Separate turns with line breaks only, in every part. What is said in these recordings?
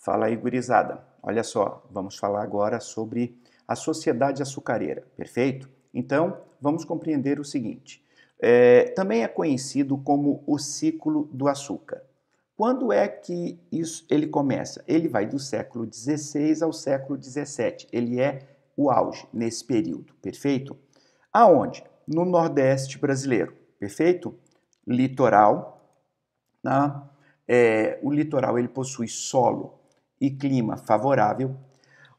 Fala aí, gurizada. Olha só, vamos falar agora sobre a sociedade açucareira, perfeito? Então, vamos compreender o seguinte. Também é conhecido como o ciclo do açúcar. Quando é que ele começa? Ele vai do século XVI ao século XVII. Ele é o auge nesse período, perfeito? Aonde? No Nordeste brasileiro, perfeito? Litoral, tá? O litoral ele possui solo e clima favorável.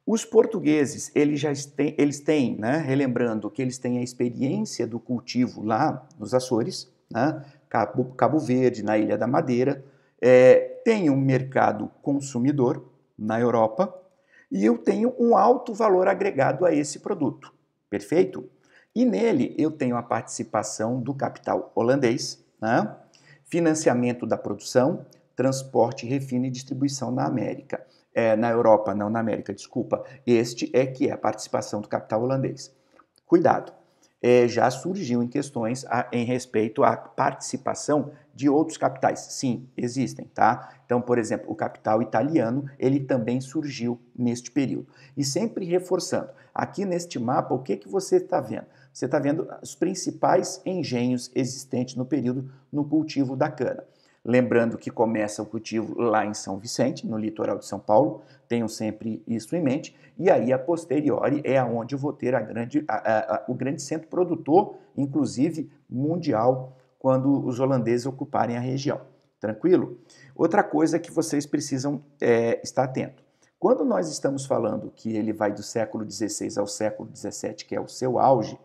Os portugueses, eles têm, né, relembrando que eles têm a experiência do cultivo lá nos Açores, né, Cabo Verde, na Ilha da Madeira, tem um mercado consumidor na Europa e eu tenho um alto valor agregado a esse produto, perfeito? E nele eu tenho a participação do capital holandês, né, financiamento da produção, transporte, refino e distribuição na América. Na Europa, não na América, desculpa. Este é que é a participação do capital holandês. Cuidado, já surgiu em questões em respeito à participação de outros capitais. Sim, existem, tá? Então, por exemplo, o capital italiano, ele também surgiu neste período. E sempre reforçando, aqui neste mapa, o que você está vendo? Você está vendo os principais engenhos existentes no período no cultivo da cana. Lembrando que começa o cultivo lá em São Vicente, no litoral de São Paulo, tenham sempre isso em mente, e aí a posteriori é onde eu vou ter o grande centro produtor, inclusive mundial, quando os holandeses ocuparem a região. Tranquilo? Outra coisa que vocês precisam estar atento. Quando nós estamos falando que ele vai do século XVI ao século XVII, que é o seu auge,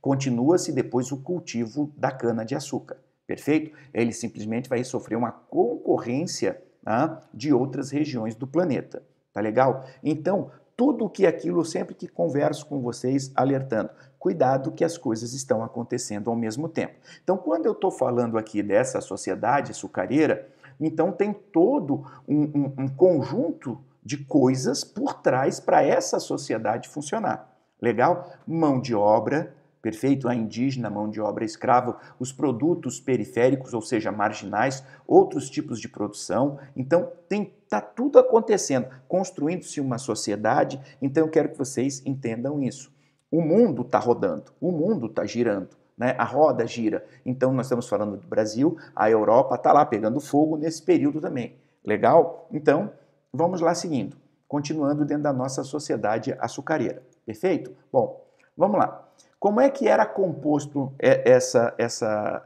continua-se depois o cultivo da cana-de-açúcar. Perfeito? Ele simplesmente vai sofrer uma concorrência, tá, de outras regiões do planeta. Tá legal? Então, tudo que aquilo, sempre que converso com vocês, alertando, cuidado que as coisas estão acontecendo ao mesmo tempo. Então, quando eu estou falando aqui dessa sociedade açucareira, então tem todo um conjunto de coisas por trás para essa sociedade funcionar. Legal? Mão de obra, perfeito? A indígena, mão de obra escrava, os produtos periféricos, ou seja, marginais, outros tipos de produção. Então, está tudo acontecendo, construindo-se uma sociedade. Então, eu quero que vocês entendam isso. O mundo está rodando, o mundo está girando, né? A roda gira. Então, nós estamos falando do Brasil, a Europa está lá pegando fogo nesse período também. Legal? Então, vamos lá seguindo, continuando dentro da nossa sociedade açucareira. Perfeito? Bom, vamos lá. Como é que era composto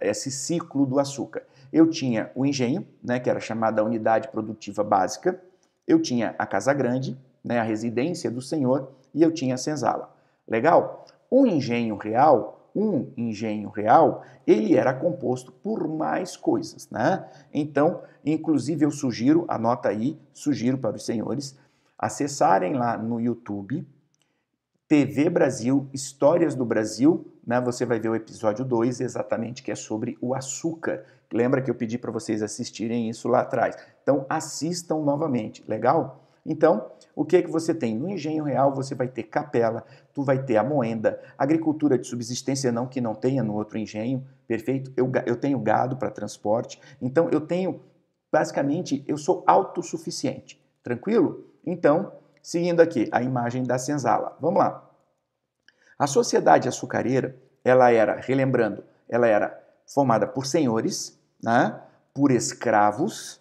esse ciclo do açúcar? Eu tinha o engenho, né, que era chamada unidade produtiva básica, eu tinha a casa grande, né, a residência do senhor, e eu tinha a senzala. Legal? Um engenho real, ele era composto por mais coisas, né? Então, inclusive eu sugiro, anota aí, sugiro para os senhores acessarem lá no YouTube, TV Brasil, Histórias do Brasil, né? Você vai ver o episódio 2 exatamente, que é sobre o açúcar. Lembra que eu pedi para vocês assistirem isso lá atrás? Então, assistam novamente, legal? Então, o que você tem? No engenho real você vai ter capela, tu vai ter a moenda, agricultura de subsistência não que não tenha no outro engenho, perfeito? Eu tenho gado para transporte, então eu tenho, basicamente, eu sou autossuficiente, tranquilo? Então, seguindo aqui a imagem da senzala. Vamos lá. A sociedade açucareira, ela era, relembrando, ela era formada por senhores, né, por escravos.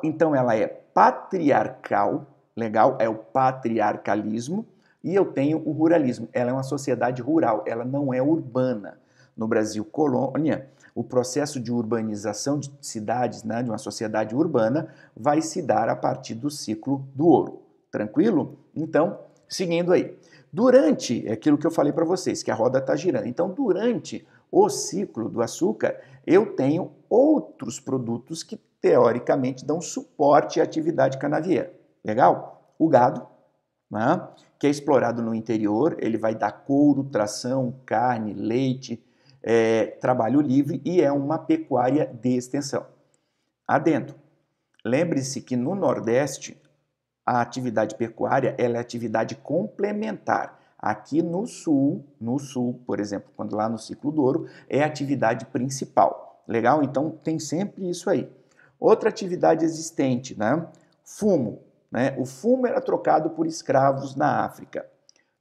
Então ela é patriarcal, legal? É o patriarcalismo. E eu tenho o ruralismo. Ela é uma sociedade rural, ela não é urbana. No Brasil colônia, o processo de urbanização de cidades, né, de uma sociedade urbana, vai se dar a partir do ciclo do ouro. Tranquilo? Então, seguindo aí. Durante aquilo que eu falei para vocês, que a roda está girando. Então, durante o ciclo do açúcar, eu tenho outros produtos que, teoricamente, dão suporte à atividade canavieira. Legal? O gado, né, que é explorado no interior, ele vai dar couro, tração, carne, leite, trabalho livre e é uma pecuária de extensão. Adendo, lembre-se que no Nordeste a atividade pecuária ela é atividade complementar. Aqui no sul, por exemplo, quando lá no ciclo do ouro, é a atividade principal. Legal? Então tem sempre isso aí. Outra atividade existente, né? Fumo, né? O fumo era trocado por escravos na África.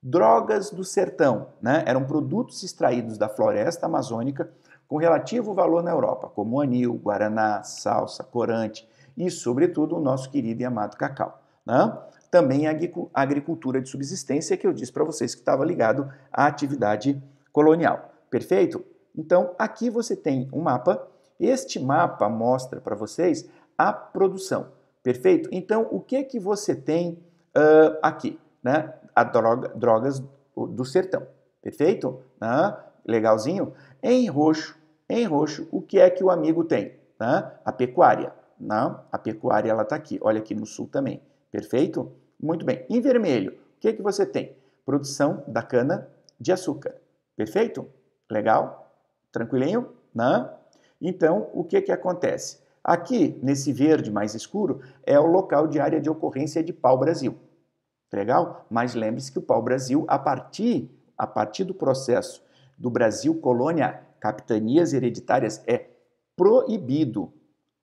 Drogas do sertão, né? Eram produtos extraídos da floresta amazônica com relativo valor na Europa, como anil, guaraná, salsa, corante e, sobretudo, o nosso querido e amado cacau, né? Também a agricultura de subsistência, que eu disse para vocês que estava ligado à atividade colonial. Perfeito? Então, aqui você tem um mapa. Este mapa mostra para vocês a produção. Perfeito? Então, o que que você tem aqui? Né? Drogas do sertão. Perfeito? Legalzinho? Em roxo, o que é que o amigo tem? A pecuária. A pecuária ela está aqui. Olha aqui no sul também. Perfeito? Muito bem. Em vermelho, o que é que você tem? Produção da cana de açúcar. Perfeito? Legal? Tranquilinho? Então, o que que acontece? Aqui, nesse verde mais escuro, é o local de área de ocorrência de pau-brasil. Legal? Mas lembre-se que o pau-brasil, a partir do processo do Brasil colônia, capitanias hereditárias, é proibido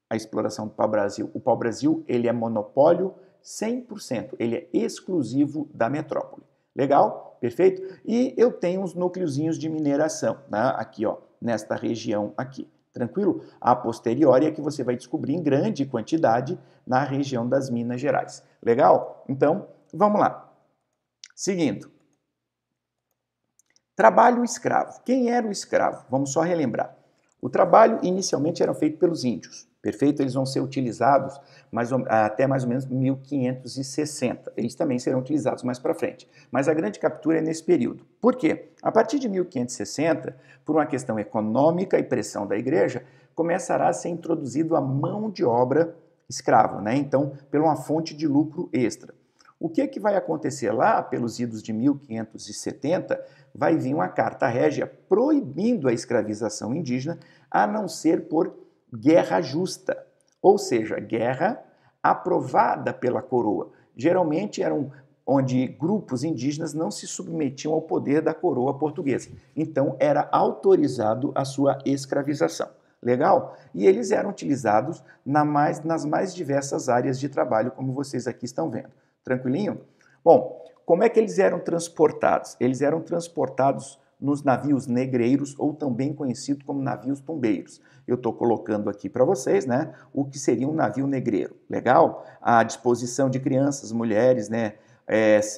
a exploração do pau-brasil. O pau-brasil, ele é monopólio 100%, ele é exclusivo da metrópole. Legal? Perfeito? E eu tenho uns núcleozinhos de mineração, aqui, ó, nesta região aqui. Tranquilo? A posteriori é que você vai descobrir em grande quantidade na região das Minas Gerais. Legal? Então, vamos lá. Seguindo. Trabalho escravo. Quem era o escravo? Vamos só relembrar. O trabalho inicialmente era feito pelos índios. Perfeito? Eles vão ser utilizados até mais ou menos 1560. Eles também serão utilizados mais para frente. Mas a grande captura é nesse período. Por quê? A partir de 1560, por uma questão econômica e pressão da igreja, começará a ser introduzido a mão de obra escrava, né? Então, por uma fonte de lucro extra. O que vai acontecer lá pelos idos de 1570? Vai vir uma carta régia proibindo a escravização indígena, a não ser por guerra justa, ou seja, guerra aprovada pela coroa. Geralmente eram onde grupos indígenas não se submetiam ao poder da coroa portuguesa. Então era autorizado a sua escravização. Legal? E eles eram utilizados nas mais diversas áreas de trabalho, como vocês aqui estão vendo. Tranquilinho? Bom, como é que eles eram transportados? Eles eram transportados nos navios negreiros, ou também conhecido como navios tumbeiros. Eu estou colocando aqui para vocês, né, o que seria um navio negreiro. Legal? À disposição de crianças, mulheres, né,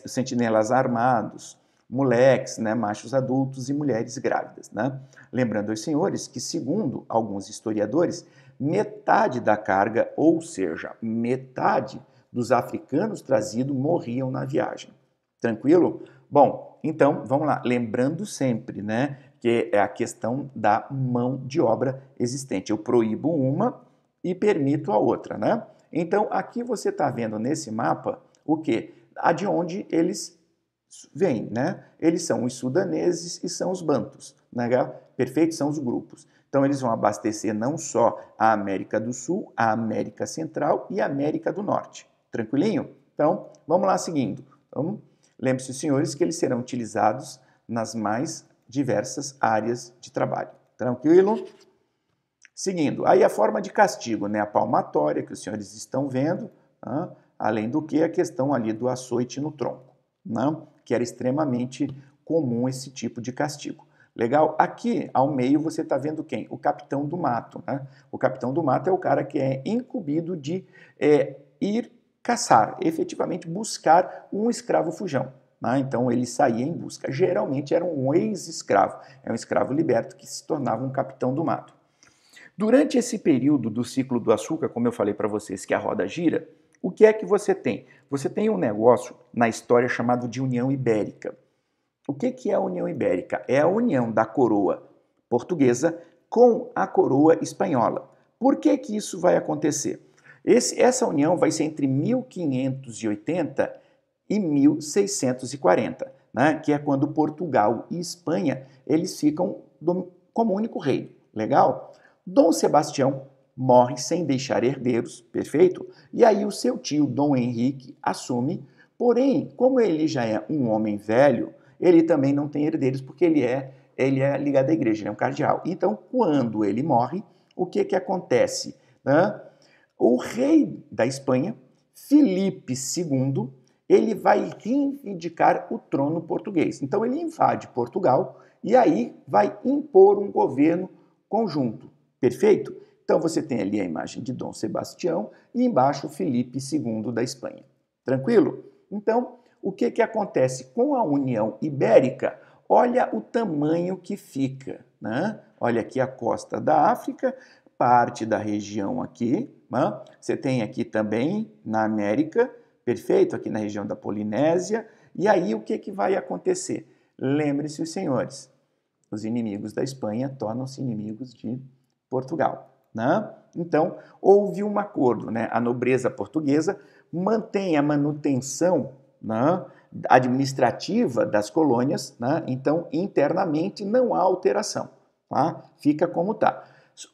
sentinelas armados, moleques, né, machos adultos e mulheres grávidas. Né? Lembrando aos senhores que, segundo alguns historiadores, metade da carga, ou seja, metade dos africanos trazidos morriam na viagem. Tranquilo? Bom, então, vamos lá. Lembrando sempre, né, que é a questão da mão de obra existente. Eu proíbo uma e permito a outra, né? Então, aqui você está vendo nesse mapa o quê? De onde eles vêm, né? Eles são os sudaneses e são os bantus, né? Perfeito? São os grupos. Então, eles vão abastecer não só a América do Sul, a América Central e a América do Norte. Tranquilinho? Então, vamos lá seguindo. Lembre-se, senhores, que eles serão utilizados nas mais diversas áreas de trabalho. Tranquilo? Seguindo, aí a forma de castigo, né? A palmatória, que os senhores estão vendo, além do que a questão ali do açoite no tronco, que era extremamente comum esse tipo de castigo. Legal? Aqui, ao meio, você está vendo quem? O capitão do mato. Né? O capitão do mato é o cara que é incumbido de ir caçar, efetivamente buscar um escravo fujão. Então ele saía em busca. Geralmente era um ex-escravo, é um escravo liberto que se tornava um capitão do mato. Durante esse período do ciclo do açúcar, como eu falei para vocês que a roda gira, o que é que você tem? Você tem um negócio na história chamado de União Ibérica. O que é a União Ibérica? É a união da coroa portuguesa com a coroa espanhola. Por que isso vai acontecer? Essa união vai ser entre 1580 e 1640, né? Que é quando Portugal e Espanha eles ficam como único rei. Legal? Dom Sebastião morre sem deixar herdeiros, perfeito? E aí o seu tio, Dom Henrique, assume, porém, como ele já é um homem velho, ele também não tem herdeiros, porque ele é ligado à igreja, ele é um cardeal. Então, quando ele morre, o que acontece? O rei da Espanha Filipe II, ele vai reivindicar o trono português. Então ele invade Portugal e aí vai impor um governo conjunto. Perfeito? Então você tem ali a imagem de Dom Sebastião e embaixo Filipe II da Espanha. Tranquilo? Então, o que acontece com a União Ibérica? Olha o tamanho que fica, né? Olha aqui a costa da África, parte da região aqui, né? Você tem aqui também na América, perfeito, aqui na região da Polinésia, e aí o que vai acontecer? Lembre-se, os senhores, os inimigos da Espanha tornam-se inimigos de Portugal, né? Então, houve um acordo, né? A nobreza portuguesa mantém a manutenção, né, administrativa das colônias, né? Então, internamente não há alteração, tá? Fica como está.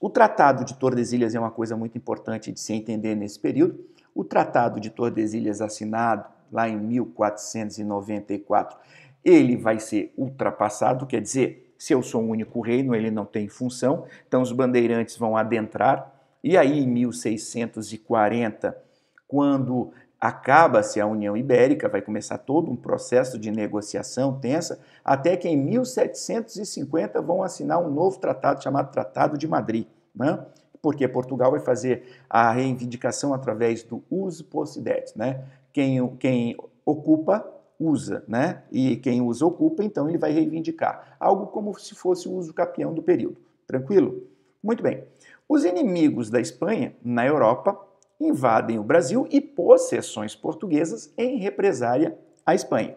O Tratado de Tordesilhas é uma coisa muito importante de se entender nesse período. O Tratado de Tordesilhas, assinado lá em 1494, ele vai ser ultrapassado, quer dizer, se eu sou um único reino, ele não tem função, então os bandeirantes vão adentrar, e aí em 1640, quando acaba-se a União Ibérica, vai começar todo um processo de negociação tensa, até que em 1750 vão assinar um novo tratado chamado Tratado de Madrid, né? Porque Portugal vai fazer a reivindicação através do uso possidetis, né? Quem ocupa, usa, né? E quem usa, ocupa, então ele vai reivindicar. Algo como se fosse o uso capião do período. Tranquilo? Muito bem. Os inimigos da Espanha, na Europa, invadem o Brasil e possessões portuguesas em represália à Espanha.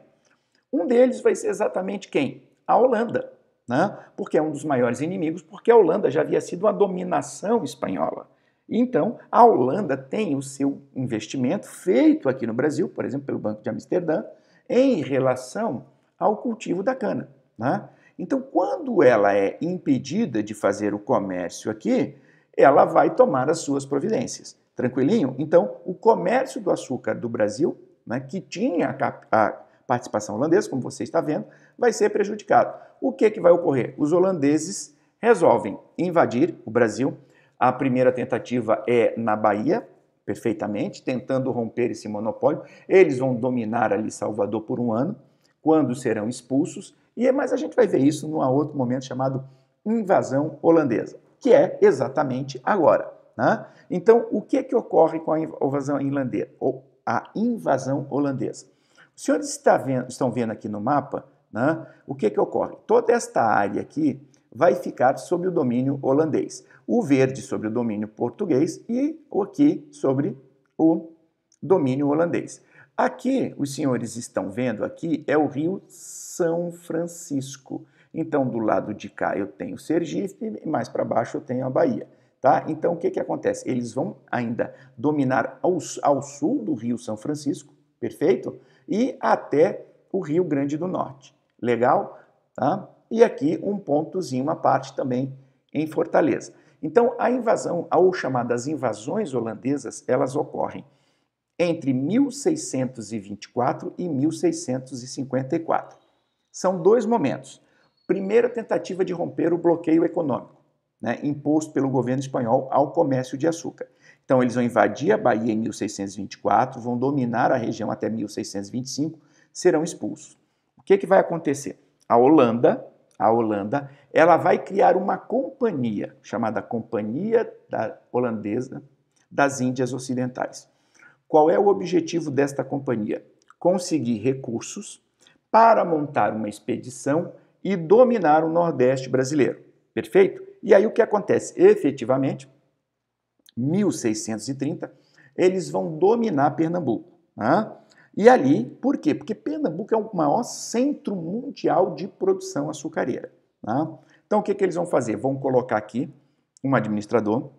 Um deles vai ser exatamente quem? A Holanda, né? Porque é um dos maiores inimigos, porque a Holanda já havia sido uma dominação espanhola. Então, a Holanda tem o seu investimento feito aqui no Brasil, por exemplo, pelo Banco de Amsterdã, em relação ao cultivo da cana, né? Então, quando ela é impedida de fazer o comércio aqui, ela vai tomar as suas providências. Tranquilinho? Então, o comércio do açúcar do Brasil, né, que tinha a participação holandesa, como você está vendo, vai ser prejudicado. O que vai ocorrer? Os holandeses resolvem invadir o Brasil. A primeira tentativa é na Bahia, perfeitamente, tentando romper esse monopólio. Eles vão dominar ali Salvador por um ano, quando serão expulsos, mas a gente vai ver isso num outro momento chamado invasão holandesa, que é exatamente agora, né? Então, o que ocorre com a invasão holandesa? Ou a invasão holandesa? Os senhores estão vendo aqui no mapa, né, o que ocorre? Toda esta área aqui vai ficar sob o domínio holandês. O verde sobre o domínio português e o aqui sobre o domínio holandês. Aqui, os senhores estão vendo aqui, é o Rio São Francisco. Então, do lado de cá eu tenho Sergipe e mais para baixo eu tenho a Bahia. Tá? Então, o que acontece? Eles vão ainda dominar ao sul do Rio São Francisco, perfeito? E até o Rio Grande do Norte. Legal? Tá? E aqui um pontozinho, uma parte também em Fortaleza. Então, a invasão, ou chamadas invasões holandesas, elas ocorrem entre 1624 e 1654. São dois momentos. Primeira tentativa de romper o bloqueio econômico, né, imposto pelo governo espanhol ao comércio de açúcar. Então, eles vão invadir a Bahia em 1624, vão dominar a região até 1625, serão expulsos. O que vai acontecer? A Holanda, ela vai criar uma companhia, chamada Companhia Holandesa das Índias Ocidentais. Qual é o objetivo desta companhia? Conseguir recursos para montar uma expedição e dominar o Nordeste brasileiro. Perfeito? E aí o que acontece? Efetivamente, 1630, eles vão dominar Pernambuco. Né? E ali, por quê? Porque Pernambuco é o maior centro mundial de produção açucareira. Né? Então, o que eles vão fazer? Vão colocar aqui um administrador,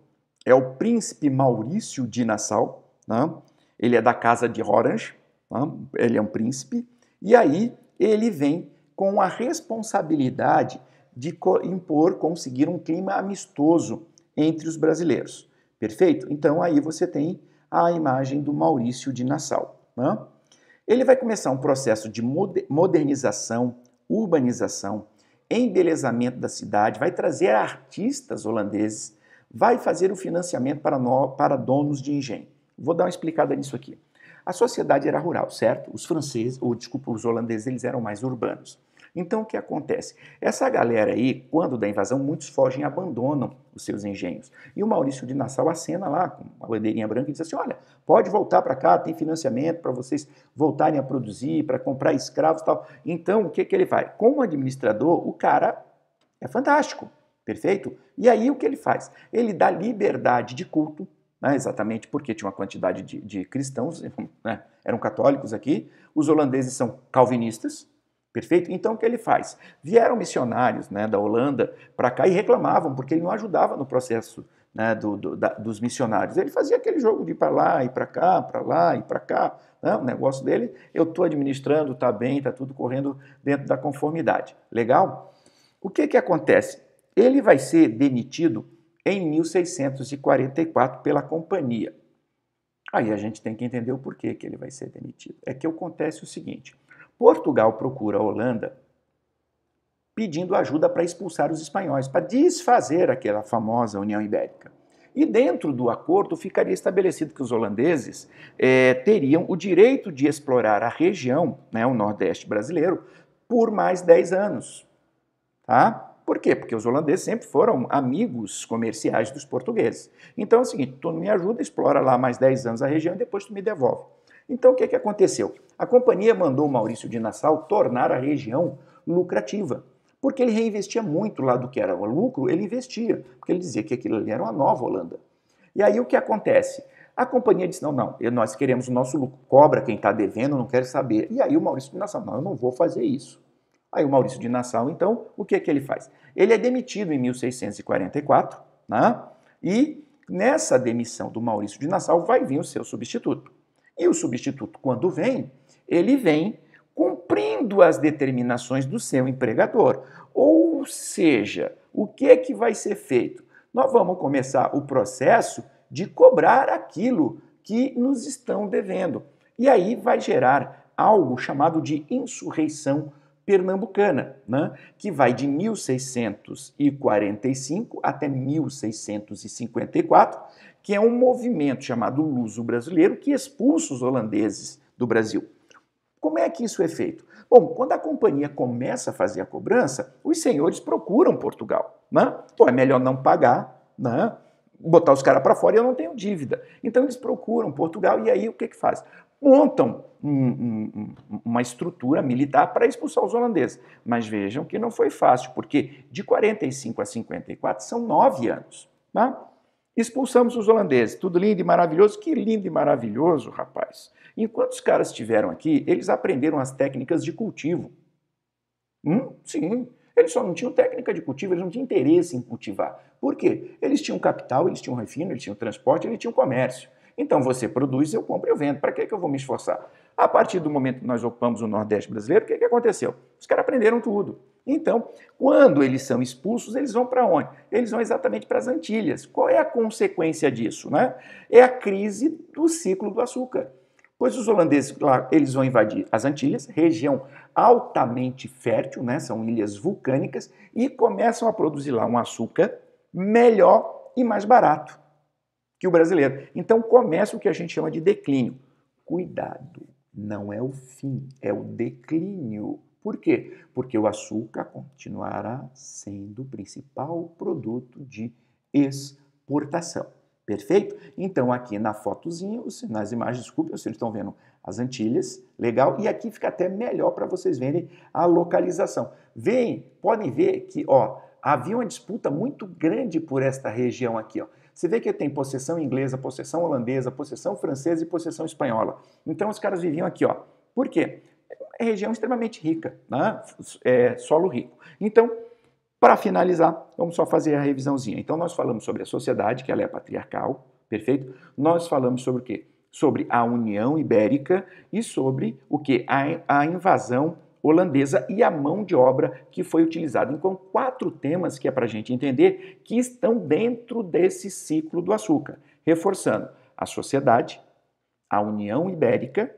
é o príncipe Maurício de Nassau, né? Ele é da casa de Orange, né? Ele é um príncipe, e aí ele vem com a responsabilidade de conseguir um clima amistoso entre os brasileiros. Perfeito? Então, aí você tem a imagem do Maurício de Nassau. Né? Ele vai começar um processo de modernização, urbanização, embelezamento da cidade, vai trazer artistas holandeses, vai fazer o financiamento para donos de engenho. Vou dar uma explicada nisso aqui. A sociedade era rural, certo? Os franceses, ou desculpa, os holandeses, eles eram mais urbanos. Então, o que acontece? Essa galera aí, quando da invasão, muitos fogem e abandonam os seus engenhos. E o Maurício de Nassau acena lá, com uma bandeirinha branca, e diz assim, olha, pode voltar para cá, tem financiamento para vocês voltarem a produzir, para comprar escravos e tal. Então, o que ele faz? Como administrador, o cara é fantástico, perfeito? E aí, o que ele faz? Ele dá liberdade de culto, né, exatamente porque tinha uma quantidade de cristãos, né, eram católicos aqui, os holandeses são calvinistas, perfeito? Então, o que ele faz? Vieram missionários, né, da Holanda para cá e reclamavam, porque ele não ajudava no processo, né, dos missionários. Ele fazia aquele jogo de ir para lá, ir para cá, para lá, ir para cá. Né, o negócio dele, eu estou administrando, está bem, está tudo correndo dentro da conformidade. Legal? O que acontece? Ele vai ser demitido em 1644 pela companhia. Aí a gente tem que entender o porquê que ele vai ser demitido. É que acontece o seguinte, Portugal procura a Holanda pedindo ajuda para expulsar os espanhóis, para desfazer aquela famosa União Ibérica. E dentro do acordo ficaria estabelecido que os holandeses teriam o direito de explorar a região, né, o Nordeste brasileiro, por mais 10 anos. Tá? Por quê? Porque os holandeses sempre foram amigos comerciais dos portugueses. Então é o seguinte, tu me ajuda, explora lá mais 10 anos a região e depois tu me devolve. Então o que aconteceu? A companhia mandou o Maurício de Nassau tornar a região lucrativa, porque ele reinvestia muito lá do que era o lucro, ele investia, porque ele dizia que aquilo ali era uma nova Holanda. E aí o que acontece? A companhia disse, não, nós queremos o nosso lucro, cobra quem está devendo, não quer saber. E aí o Maurício de Nassau, não, eu não vou fazer isso. Aí o Maurício de Nassau, então, o que ele faz? Ele é demitido em 1644, né? E nessa demissão do Maurício de Nassau vai vir o seu substituto. E o substituto, quando vem, ele vem cumprindo as determinações do seu empregador. Ou seja, o que vai ser feito? Nós vamos começar o processo de cobrar aquilo que nos estão devendo. E aí vai gerar algo chamado de insurreição pernambucana, né, que vai de 1645 até 1654, que é um movimento chamado luso-brasileiro que expulsa os holandeses do Brasil. Como é que isso é feito? Bom, quando a companhia começa a fazer a cobrança, os senhores procuram Portugal. Né? Pô, é melhor não pagar, né? Botar os caras para fora e eu não tenho dívida. Então eles procuram Portugal e aí o que faz? Montam uma estrutura militar para expulsar os holandeses. Mas vejam que não foi fácil, porque de 45 a 54 são 9 anos. Tá? Expulsamos os holandeses, tudo lindo e maravilhoso. Que lindo e maravilhoso, rapaz. Enquanto os caras estiveram aqui, eles aprenderam as técnicas de cultivo. Sim, eles só não tinham técnica de cultivo, eles não tinham interesse em cultivar. Por quê? Eles tinham capital, eles tinham refino, eles tinham transporte, eles tinham comércio. Então você produz, eu compro e eu vendo. Para que eu vou me esforçar? A partir do momento que nós ocupamos o Nordeste brasileiro, o que aconteceu? Os caras aprenderam tudo. Então, quando eles são expulsos, eles vão para onde? Eles vão exatamente para as Antilhas. Qual é a consequência disso? Né? É a crise do ciclo do açúcar. Pois os holandeses, claro, eles vão invadir as Antilhas, região altamente fértil, né? São ilhas vulcânicas, e começam a produzir lá um açúcar melhor e mais barato que o brasileiro. Então começa o que a gente chama de declínio. Cuidado, não é o fim, é o declínio. Por quê? Porque o açúcar continuará sendo o principal produto de exportação. Perfeito? Então aqui na fotozinha, nas imagens, desculpe, vocês estão vendo as Antilhas, legal? E aqui fica até melhor para vocês verem a localização. Podem ver que havia uma disputa muito grande por esta região aqui. Você vê que tem possessão inglesa, possessão holandesa, possessão francesa e possessão espanhola. Então os caras viviam aqui. Por quê? É região extremamente rica, né? Solo rico. Então, para finalizar, vamos só fazer a revisãozinha. Então nós falamos sobre a sociedade, que ela é patriarcal, perfeito? Nós falamos sobre o quê? Sobre a União Ibérica e sobre o quê? A invasão holandesa e a mão de obra que foi utilizada. Então, 4 temas que é para a gente entender que estão dentro desse ciclo do açúcar. Reforçando, a sociedade, a União Ibérica,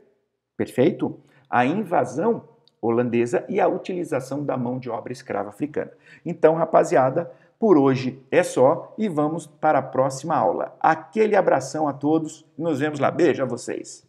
perfeito? A invasão holandesa e a utilização da mão de obra escrava africana. Então, rapaziada, por hoje é só e vamos para a próxima aula. Aquele abração a todos e nos vemos lá. Beijo a vocês!